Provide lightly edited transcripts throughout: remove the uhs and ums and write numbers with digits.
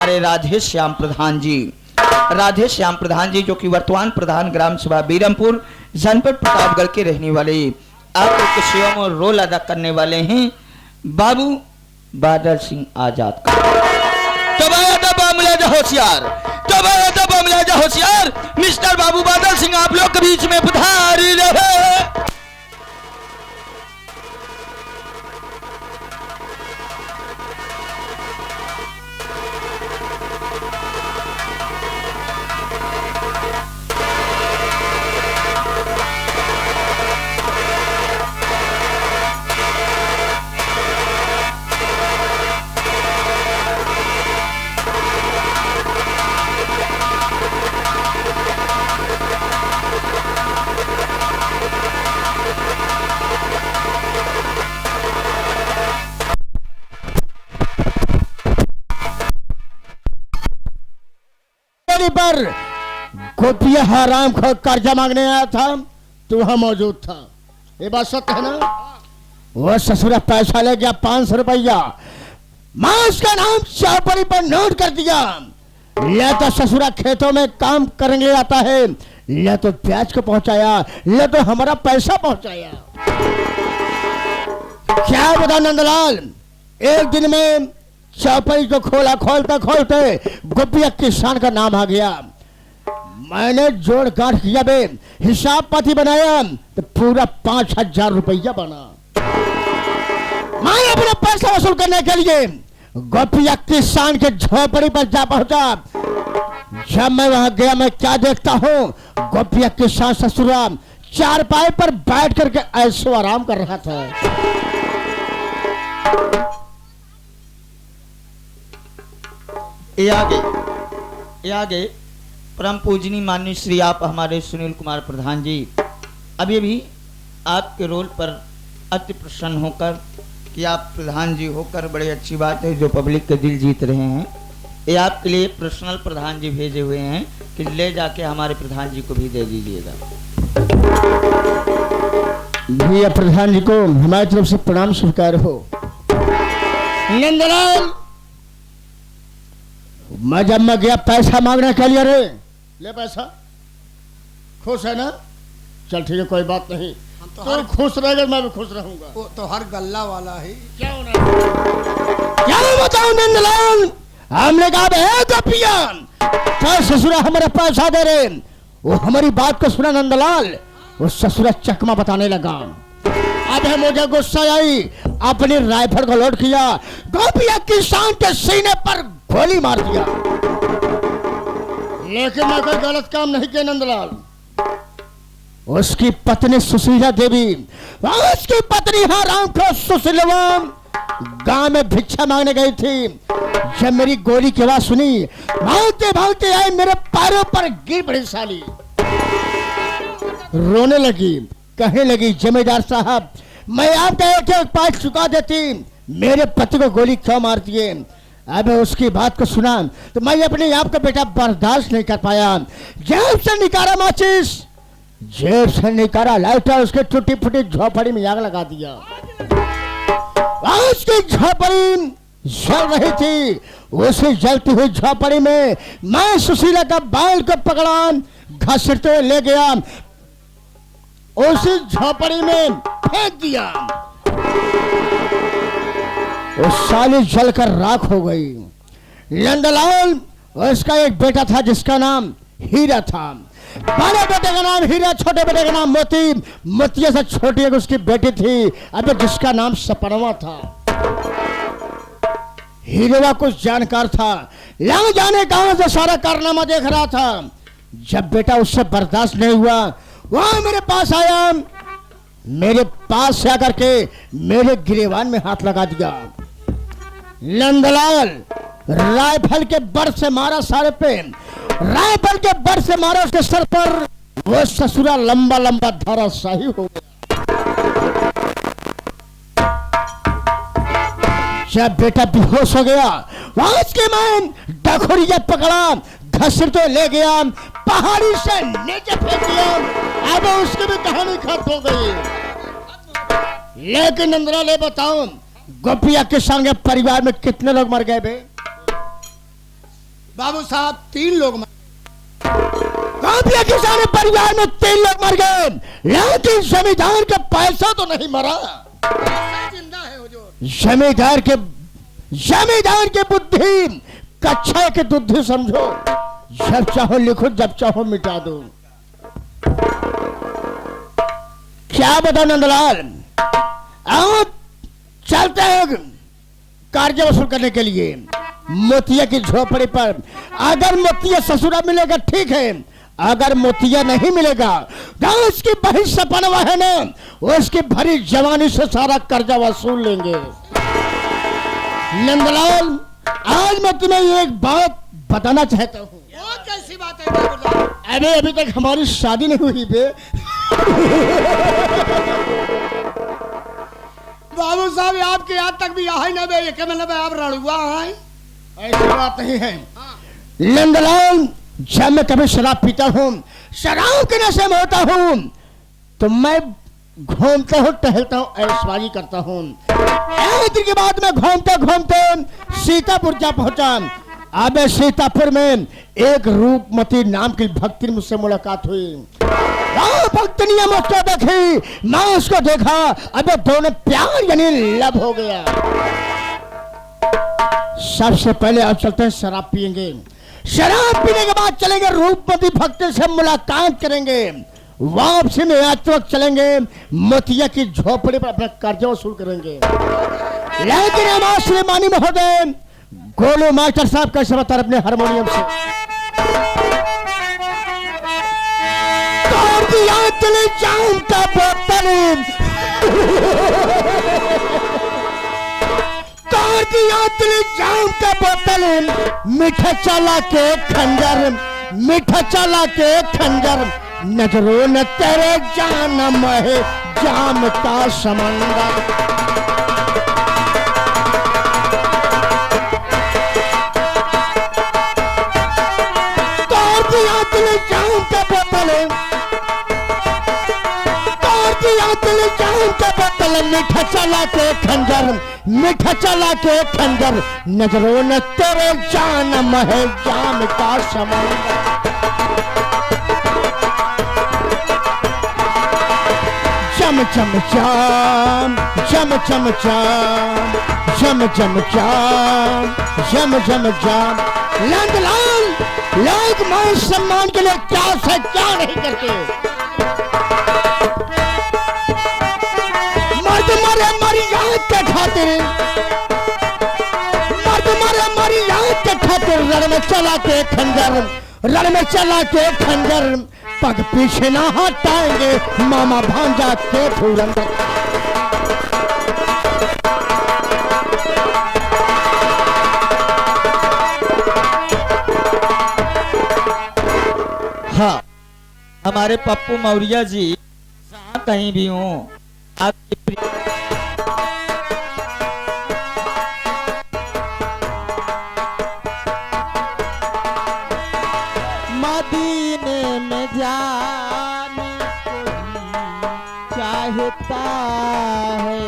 हमारे राधे श्याम प्रधान जी जो कि वर्तमान प्रधान ग्राम सभा बीरमपुर जनपद प्रतापगढ़ के रहने वाले आप लोग की सेवा में रोल अदा करने वाले हैं बाबू बादल सिंह आजाद का। होशियार मिस्टर बाबू बादल सिंह आप लोग के बीच में पधारी रहे। पर गोपिया हराम को कर्जा मांगने आया था, तू वहां मौजूद था, ये बात सत्य है ना? वो ससुरा पैसा ले गया 500 रुपया, मां उसका नाम चौपड़ी पर नोट कर दिया। ले तो ससुरा खेतों में काम करने आता है, ले तो प्याज को पहुंचाया, ले तो हमारा पैसा पहुंचाया। क्या बता नंदलाल, एक दिन में चौपड़ी को खोला, खोलते गोपिया किसान का नाम आ गया। मैंने जोड़ गांठ किया बे, हिसाब पाती बनाया तो पूरा 5000 रुपया बना। मैं अपना पैसा वसूल करने के लिए गोपिया किसान के झोपड़ी पर जा पहुंचा। जब मैं वहां गया, मैं क्या देखता हूं, गोपिया किसान ससुरा चारपाई पर बैठ करके ऐसो आराम कर रहा था। ये आगे परम पूजनीय माननीय श्री आप हमारे सुनील कुमार प्रधान जी अभी भी आपके रोल पर अति प्रसन्न होकर कि आप प्रधान जी होकर बड़ी अच्छी बात है, जो पब्लिक के दिल जीत रहे हैं। ये आपके लिए पर्सनल प्रधान जी भेजे हुए हैं कि ले जाके हमारे प्रधान जी को भी दे दीजिएगा। भैया प्रधान जी को हमारी तरफ से प्रणाम स्वीकार हो। नंदलाल, मैं जब मैं गया पैसा मांगने के लिए, रे ले पैसा, खुश है ना? चल ठीक है, कोई बात नहीं, तो खुश रहेगा, मैं भी खुश रहूंगा। वो तो हर गल्ला वाला है। क्या बताऊं नंदलाल, हमने कहा गोपिया तो ससुरा हमारा पैसा दे रहे, वो हमारी बात को सुना नंदलाल, वो ससुरा चकमा बताने लगा। अब है मुझे गुस्सा आई, अपनी राइफल को लोड किया, गोपिया किसान के सीने पर गोली मार दिया। लेकिन मैं कोई गलत काम नहीं किया नंदलाल। उसकी पत्नी सुशीला देवी, उसकी पत्नी हराम को सुशीलवा गांव में भिक्षा मांगने गई थी। जब मेरी गोली की आवाज सुनी, भागते भागते आई, मेरे पैरों पर गिर पड़ी साली, रोने लगी, कहने लगी, जमींदार साहब मैं आपका एक पाँच चुका देती, मेरे पति को गोली क्यों मारती है? अब उसकी बात को सुना तो मैं अपने आप का बेटा बर्दाश्त नहीं कर पाया। जेब से निकाला माचिस, जेब से निकाला लाइटर, उसके टूटी फूटी झोपड़ी में आग लगा दिया। उसकी झोपड़ी जल रही थी, उसी जलती हुई झोपड़ी में मैं सुशीला का बाल को पकड़ा, घसीटते हुए ले गया, उसी झोपड़ी में फेंक दिया। वो साली जलकर राख हो गई। नंदलाल, उसका एक बेटा था जिसका नाम हीरा था। बड़े बेटे का नाम हीरा, छोटे बेटे का नाम मोती, मोतिया से छोटी एक उसकी बेटी थी, अब जिसका नाम सपनवा था। हीरा कुछ जानकार था, लग जाने गांव से सारा कारनामा देख रहा था। जब बेटा उससे बर्दाश्त नहीं हुआ, वह मेरे पास आया, मेरे पास से आकर के मेरे गिरेबान में हाथ लगा दिया। नंदलाल, राइफल के बर से मारा सारे पे, राइफल के बर से मारा उसके सर पर, वो ससुरा लंबा लंबा धराशायी हो गया। जब बेटा बेहोश हो गया, वहां उसके मैं डखोरिया पकड़ा, घसीटते ले गया, पहाड़ी से नीचे फेंक दिया। अब उसकी भी कहानी खत्म हो गई। लेकिन नंदलाल, ले बताओ, गोपिया के संग परिवार में कितने लोग मर गए बे? बाबू साहब 3 लोग गोपिया किसान परिवार में 3 लोग मर गए, लेकिन जमींदार का पैसा तो नहीं मरा। जिंदा है हुजूर। जमींदार के बुद्धि कच्चा के दुद्धि समझो, जब चाहो लिखो, जब चाहो मिटा दो। क्या बताओ नंदलाल, अब चलते हैं कर्ज वसूल करने के लिए मोतिया की झोपड़ी पर। अगर मोतिया ससुरा मिलेगा ठीक है, अगर मोतिया नहीं मिलेगा तो उसकी बही सपनवा है ना, उसकी भरी जवानी से सारा कर्जा वसूल लेंगे। नंदलाल, आज मैं तुम्हें एक बात बताना चाहता हूँ। वो कैसी बात है बाबूलाल? अभी तक हमारी शादी नहीं हुई बे। बाबू साहब आपके यहाँ तक भी यहाँ ना बे, ये क्या मतलब आप रड़ुआ हैं? ऐसी बात नहीं है नंदलाल, जब मैं कभी शराब पीता हूँ, शराब के नशे में होता हूँ, तो मैं घूमता हूँ, टहलता हूँ, ऐशबाजी करता हूँ। एक दिन के बाद मैं घूमते घूमते सीतापुर जा पहुंचा। अब सीतापुर में एक रूपमती नाम की भक्ति मुझसे मुलाकात हुई। भक्ति ने मुझको देखी, मैं उसको देखा, अब दोनों प्यार यानी लब हो गया। सबसे पहले अब चलते हैं शराब पियेंगे, शराब पीने के बाद चलेंगे रूपमती भक्ति से मुलाकात करेंगे, वापसी में आज वक्त चलेंगे मोतिया की झोपड़ी पर अपना कर्जा वसूल करेंगे। लेकिन हमारे श्रीमानी महोदय गोलू मास्टर साहब कैसे बता रहे अपने हारमोनियम से, तोड़ दिया दिल जान का बोतल, तोड़ दिया दिल जान का बोतल, मीठा चला के खंजर, मीठा चला के खंजर, नजरों न तेरे जानम है जाम का समंदर। तोड़ दिया दिल जान का बोतल, तोड़ दिया दिल जान का बोतल, मीठा चला के खंजर, मीठा चला के खंजर, नजरों न तेरे जानम है जाम का समंदर। चम चम चाम, चम चम चाम, चम चम चाम, चम चम चाम। नंदलाल, लोग मान सम्मान के लिए क्या से क्या नहीं करते। मर्द मरे मरी याद के खातिर, मर्द मरे मरी याद के खातिर, रण में चला के खंजर, रण में चला के खंजर, पग पीछे ना हटाएंगे मामा भांजा के फूरन। हाँ, हमारे पप्पू मौर्य जी जहाँ कहीं भी हों, आपके प्रिय मदीने में जाने को चाहता है,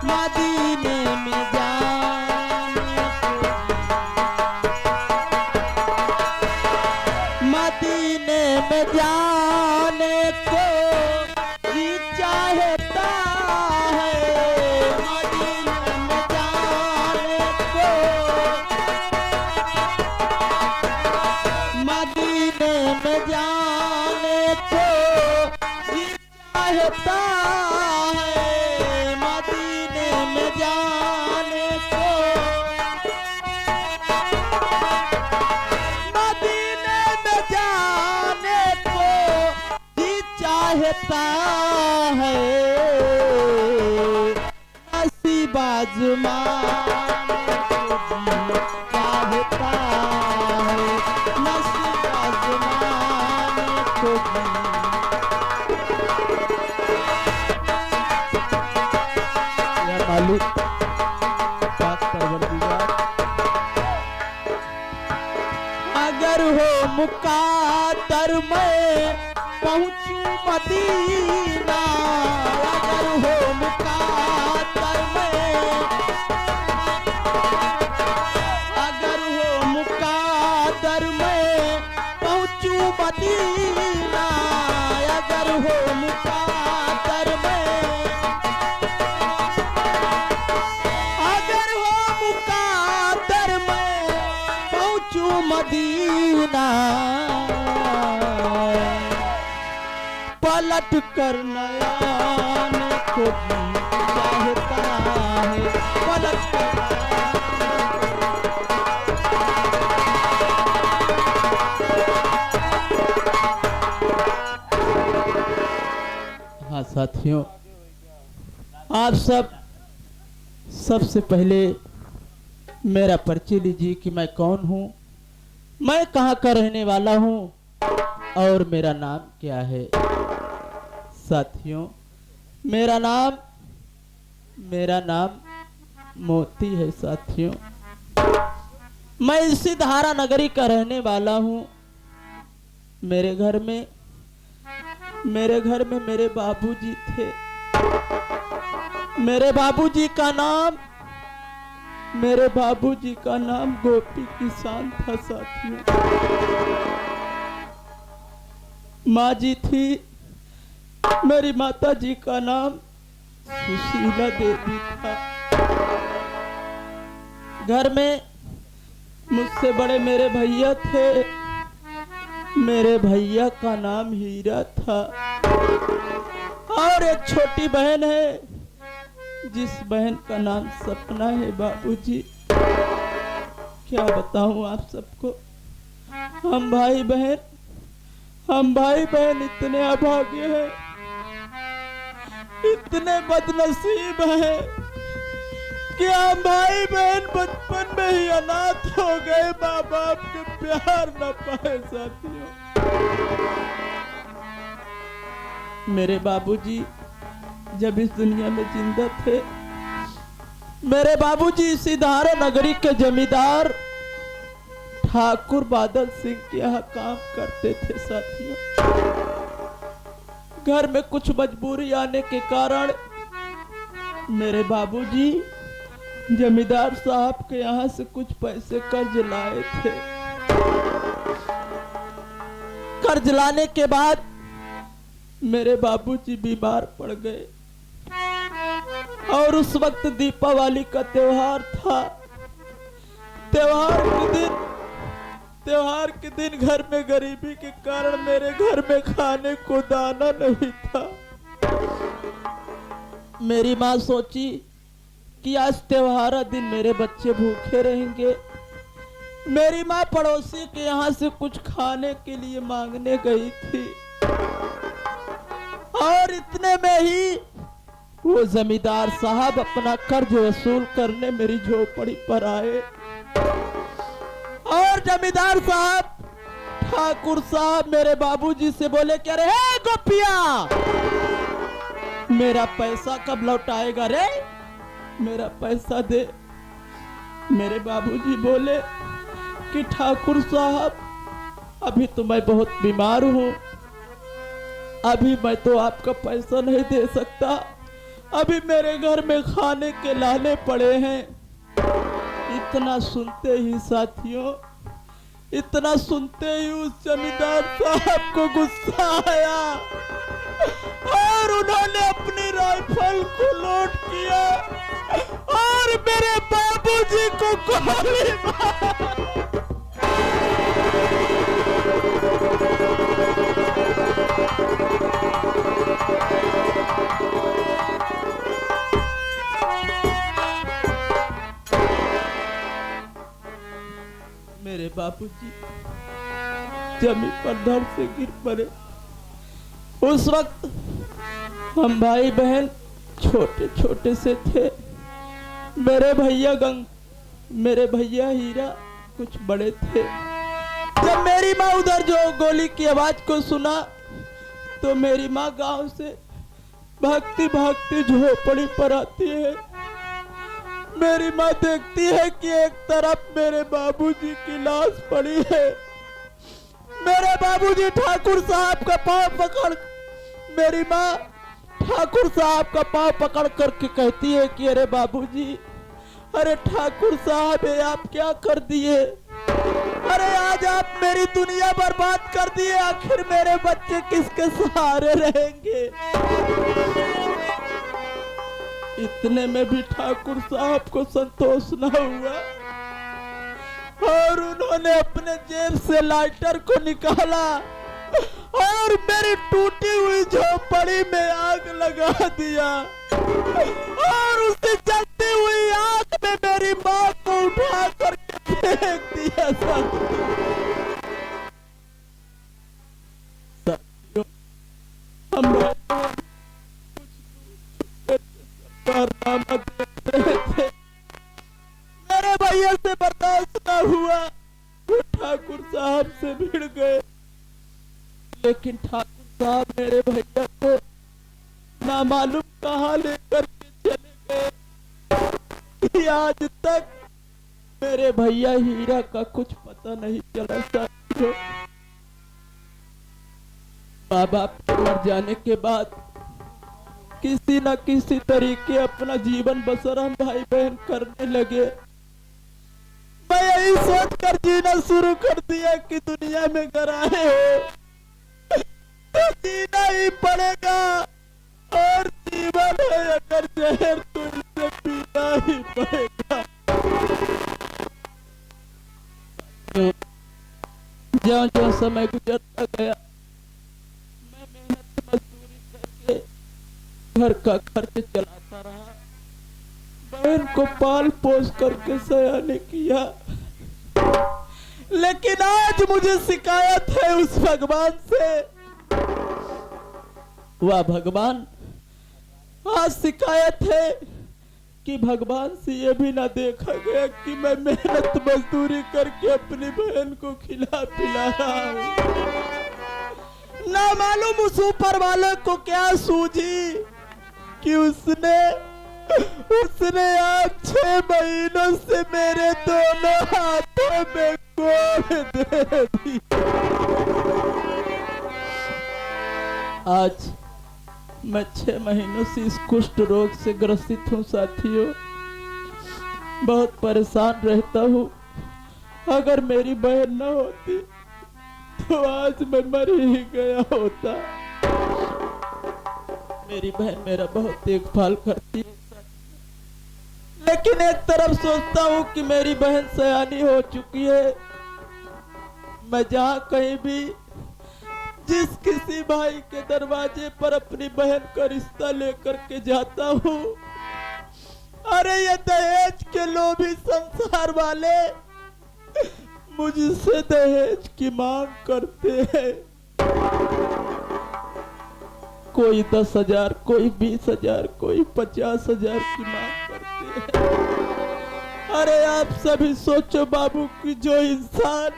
मदीने में जाने को, मदीने में जाने को जी चाहता है, मदीने में जाने को, मदीने में जाने को जी चाहता है, मदीने में जाने को, मदीने में जाने को जी चाहता है, नसीबा ज़माने को जी चाहता है, नसीबा ज़माने को जी। या मालिक पाक परवरदिगार, अगर हो मुकादर मैं पहुंचूं मदीना, अगर हो मुकादर मैं, अगर हो मुकादर उधर मैं पहुंचू मदीना, अगर हो मुकादर में, अगर हो मुकादर में पहुंचू मदीना, पलट कर नयन को भी चाहता है, पलट कर हाँ साथियों, आप सबसे पहले मेरा परिचय लीजिए कि मैं कौन हूँ, मैं कहाँ का रहने वाला हूँ और मेरा नाम क्या है। साथियों, मेरा नाम मोती है। साथियों, मैं इसी धारा नगरी का रहने वाला हूँ। मेरे घर में मेरे बाबूजी थे। मेरे बाबूजी का नाम गोपी किसान था। साथियों, माँ जी थी, मेरी माता जी का नाम सुशीला देवी था। घर में मुझसे बड़े मेरे भैया थे, मेरे भैया का नाम हीरा था, और एक छोटी बहन है जिस बहन का नाम सपना है। बाबूजी, क्या बताऊं आप सबको, हम भाई बहन इतने अभागे हैं, इतने बदनसीब हैं कि हम भाई बहन बचपन में ही अनाथ हो गए, माँ बाप के प्यार न पाए। साथियों, मेरे बाबूजी जब इस दुनिया में जिंदा थे, मेरे बाबूजी इसी धारा नगरी के जमींदार ठाकुर बादल सिंह के यहाँ काम करते थे। साथियों, घर में कुछ मजबूरी आने के कारण मेरे बाबूजी जमींदार साहब के यहाँ से कुछ पैसे कर्ज लाए थे। कर्ज लाने के बाद मेरे बाबूजी बीमार पड़ गए, और उस वक्त दीपावली का त्योहार था। त्योहार के दिन घर में गरीबी के कारण मेरे घर में खाने को दाना नहीं था। मेरी माँ सोची कि आज त्योहार दिन मेरे बच्चे भूखे रहेंगे। मेरी माँ पड़ोसी के यहाँ से कुछ खाने के लिए मांगने गई थी, और इतने में ही वो जमींदार साहब अपना कर्ज वसूल करने मेरी झोपड़ी पर आए। और जमींदार साहब ठाकुर साहब मेरे बाबूजी से बोले, क्या रे गोपिया, मेरा पैसा कब लौटाएगा रे, मेरा पैसा दे। मेरे बाबूजी बोले कि ठाकुर साहब, अभी तो मैं बहुत बीमार हूँ, अभी मैं तो आपका पैसा नहीं दे सकता, अभी मेरे घर में खाने के लाले पड़े हैं। इतना सुनते ही साथियों, इतना सुनते ही उस जमींदार साहब को गुस्सा आया, और उन्होंने अपनी राइफल को लोड किया और मेरे बाबूजी को गोली मारी। मेरे बाबूजी जमीन पर धड़ से गिर पड़े। उस वक्त हम भाई बहन छोटे छोटे से थे। मेरे भैया हीरा कुछ बड़े थे। जब मेरी माँ उधर जो गोली की आवाज को सुना तो मेरी माँ गांव से भागती भागती झोपड़ी पर आती है। मेरी माँ देखती है कि एक तरफ मेरे बाबूजी की लाश पड़ी है। मेरे बाबूजी ठाकुर साहब का पांव पकड़, मेरी माँ ठाकुर साहब का पांव पकड़ करके कहती है कि अरे बाबूजी, अरे ठाकुर साहब, आप क्या कर दिए, अरे आजा आप मेरी दुनिया बर्बाद कर दिए, आखिर मेरे बच्चे किसके सहारे रहेंगे? इतने में भी ठाकुर साहब को संतोष न हुआ और उन्होंने अपने जेब से लाइटर को निकाला और मेरी टूटी हुई झोपड़ी में आग लगा दिया और उसे जलती हुई आग में मेरी माँ को उठा करके फेंक दिया। हम कारनामा देख रहे थे, मेरे भैया से बर्दाश्त न हुआ, वो ठाकुर साहब से भिड़ गए। लेकिन ठाकुर साहब मेरे भैया को ना मालूम कहाँ लेकर के चले गए। आज तक मेरे भैया हीरा का कुछ पता नहीं चला। साथियों, माँ बाप के मर जाने के बाद किसी न किसी तरीके अपना जीवन बसर हम भाई बहन करने लगे। मैं यही सोच कर जीना शुरू कर दिया कि दुनिया में घर आए हो तो जीना ही पड़ेगा और जीवन है अगर जहर तो इसे पीना ही पड़ेगा। ज्यों-ज्यों समय गुजरता गया, मैं मेहनत मजदूरी करके घर का खर्च चलाता रहा, बहन को पाल पोस करके सयाने किया। लेकिन आज मुझे शिकायत है उस भगवान से। वाह भगवान, आज शिकायत है कि भगवान से ये भी ना देखा गया कि मैं मेहनत मजदूरी करके अपनी बहन को खिला पिला रहा हूँ। ना मालूम उस ऊपर वाले को क्या सूझी कि उसने आज 6 महीनों से मेरे दोनों हाथों में गोद दे दी। आज मैं 6 महीनों से इस कुष्ठ रोग से ग्रसित हूँ। साथियों, बहुत परेशान रहता हूँ। अगर मेरी बहन न होती तो आज मैं मर ही गया होता। मेरी बहन मेरा बहुत देखभाल करती है, लेकिन एक तरफ सोचता हूँ कि मेरी बहन सयानी हो चुकी है। मैं जहाँ कहीं भी जिस किसी भाई के दरवाजे पर अपनी बहन का रिश्ता लेकर के जाता हूँ, अरे ये दहेज के लोभी संसार वाले मुझसे दहेज की मांग करते हैं। कोई 10,000, कोई 20,000, कोई 50,000 की मांग करते हैं। अरे आप सभी सोचो बाबू कि जो इंसान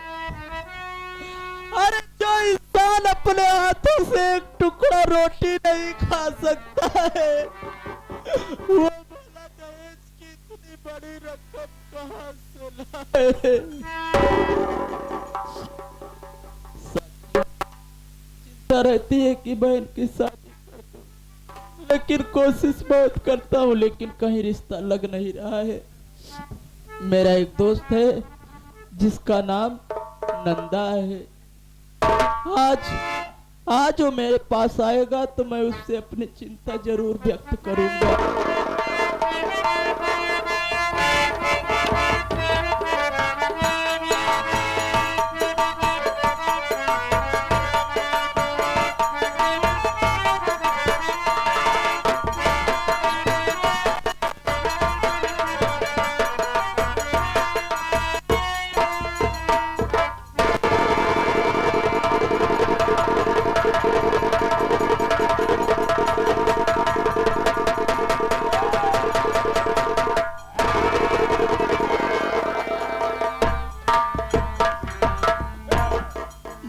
अपने हाथों से एक टुकड़ा रोटी नहीं खा सकता है, वो भला दहेज की इतनी बड़ी रकम कहाँ से लाए? चिंता रहती है कि बहन की शादी कर दूं, लेकिन कोशिश बहुत करता हूँ, लेकिन कहीं रिश्ता लग नहीं रहा है। मेरा एक दोस्त है जिसका नाम नंदा है। आज वो मेरे पास आएगा तो मैं उससे अपनी चिंता जरूर व्यक्त करूंगा।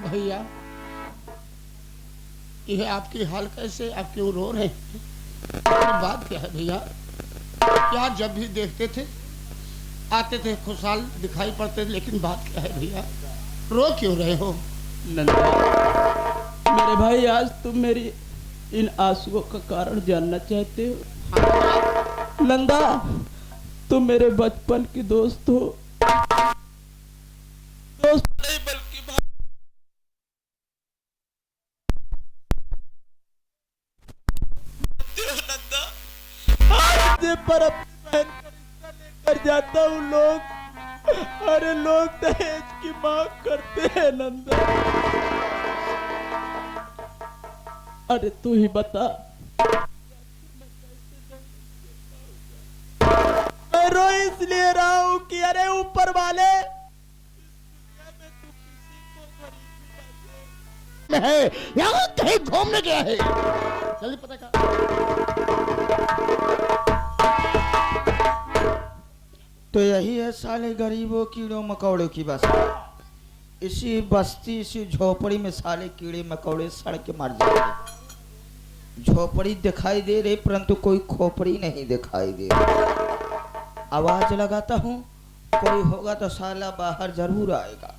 भैया ये आपकी हाल कैसे, आप क्यों रो रहे हैं? बात क्या है भैया? क्या जब भी देखते थे आते थे खुशहाल दिखाई पड़ते थे, लेकिन बात क्या है भैया, रो क्यों रहे हो? नंदा, मेरे भाई, आज तुम मेरी इन आंसुओं का कारण जानना चाहते हो? नंदा, तुम मेरे बचपन की दोस्त हो। दोस्त नहीं बल्कि से पर अपनी बहन का रिश्ता लेकर जाता हूँ लोग, अरे लोग दहेज की मांग करते हैं नंदा। अरे तू ही बता, मैं रो इसलिए रहा हूं कि अरे ऊपर वाले में है यहाँ कहीं घूमने गया है, जल्दी पता कर। तो यही है साले गरीबों कीड़ों मकोड़ों की बस्ती। इसी बस्ती इसी झोपड़ी में साले कीड़े मकोड़े सड़ के मर जाते। झोपड़ी दिखाई दे रही परंतु कोई खोपड़ी नहीं दिखाई दे रही। आवाज लगाता हूँ, कोई होगा तो साला बाहर जरूर आएगा।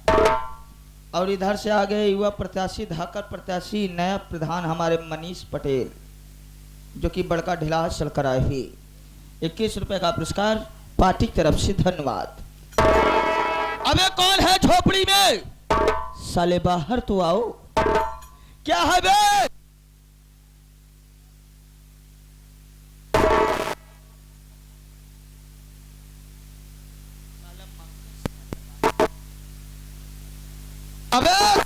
और इधर से आ गए युवा प्रत्याशी, धाकर प्रत्याशी, नया प्रधान हमारे मनीष पटेल, जो कि बड़का ढिला चल कर आए हुए। 21 रुपए का पुरस्कार पार्टी की तरफ से, धन्यवाद। अबे कौन है झोपड़ी में? साले बाहर तो आओ। क्या है बे? अबे